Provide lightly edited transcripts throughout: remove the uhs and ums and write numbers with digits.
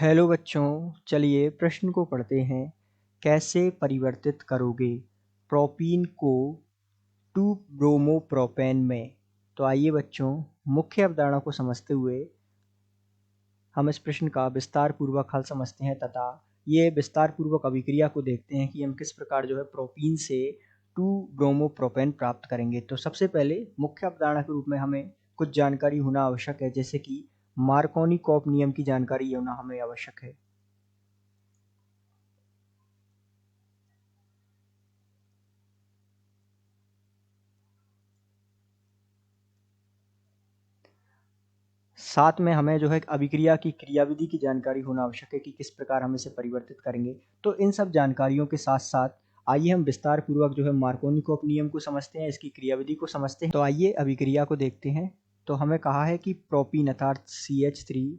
Hello बच्चों, चलिए प्रश्न को पढ़ते हैं। कैसे परिवर्तित करोगे प्रोपीन को 2 ब्रोमो प्रोपेन में? तो आइए बच्चों, मुख्य अवधारणा को समझते हुए हम इस प्रश्न का विस्तार पूर्वक हल समझते हैं तथा ये विस्तार पूर्वक अभिक्रिया को देखते हैं कि हम किस प्रकार जो है प्रोपीन से 2 ब्रोमो प्रोपेन प्राप्त करेंगे। तो सबसे पहले मुख्य अवधारणा के रूप में हमें कुछ जानकारी होना आवश्यक है, जैसे कि मार्कोनी-कॉप नियम की जानकारी होना हमें आवश्यक है। साथ में हमें जो है अभिक्रिया की क्रियाविधि की जानकारी होना आवश्यक है कि किस प्रकार हम इसे परिवर्तित करेंगे। तो इन सब जानकारियों के साथ साथ आइए हम विस्तार पूर्वक जो है मार्कोनी-कॉप नियम को समझते हैं, इसकी क्रियाविधि को समझते हैं। तो आइए अभिक्रिया को देखते हैं। तो हमें कहा है कि प्रोपीन अर्थात CH3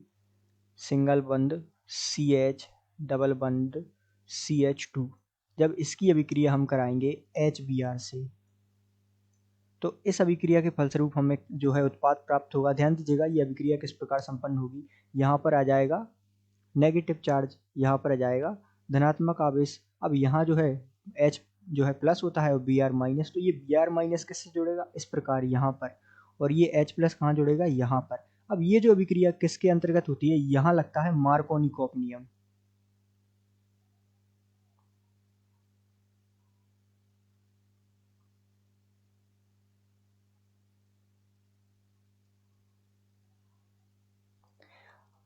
सिंगल बंध CH डबल बंध CH2, जब इसकी अभिक्रिया हम कराएंगे HBr से, तो इस अभिक्रिया के फलस्वरूप हमें जो है उत्पाद प्राप्त होगा। ध्यान दीजिएगा ये अभिक्रिया किस प्रकार संपन्न होगी। यहाँ पर आ जाएगा नेगेटिव चार्ज, यहाँ पर आ जाएगा धनात्मक आवेश। अब यहाँ जो है H जो है प्लस होता है और Br माइनस, तो ये Br माइनस किससे जुड़ेगा इस प्रकार यहाँ पर, और ये H प्लस कहाँ जुड़ेगा यहाँ पर। अब ये जो अभिक्रिया किसके अंतर्गत होती है, यहाँ लगता है मार्कोनी-कॉप नियम।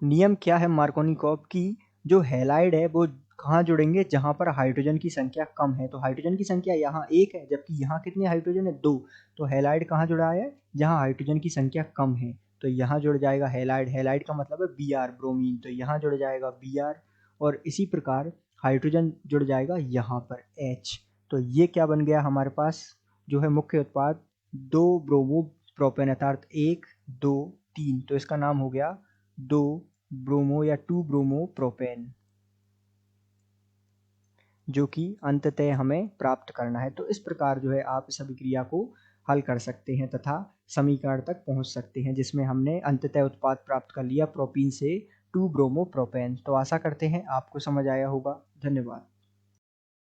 नियम क्या है मार्कोनी-कॉप की, जो हैलाइड है वो कहाँ जुड़ेंगे, जहाँ पर हाइड्रोजन की संख्या कम है। तो हाइड्रोजन की संख्या यहाँ 1 है, जबकि यहाँ कितने हाइड्रोजन है 2। तो हैलाइड कहाँ जुड़ा है, जहाँ हाइड्रोजन की संख्या कम है। तो यहाँ जुड़ जाएगा हैलाइड, हैलाइड का मतलब है Br ब्रोमीन, तो यहाँ जुड़ जाएगा Br। और इसी प्रकार हाइड्रोजन जुड़ जाएगा यहाँ पर H। तो ये क्या बन गया हमारे पास जो है मुख्य उत्पाद 2 ब्रोमो प्रोपेन अर्थात 1 2 3। तो इसका नाम हो गया 2 ब्रोमो या 2 ब्रोमो प्रोपेन, जो कि अंततः हमें प्राप्त करना है। तो इस प्रकार जो है आप इस अभिक्रिया को हल कर सकते हैं तथा समीकरण तक पहुंच सकते हैं, जिसमें हमने अंततः उत्पाद प्राप्त कर लिया प्रोपीन से 2 ब्रोमो प्रोपेन। तो आशा करते हैं आपको समझ आया होगा। धन्यवाद।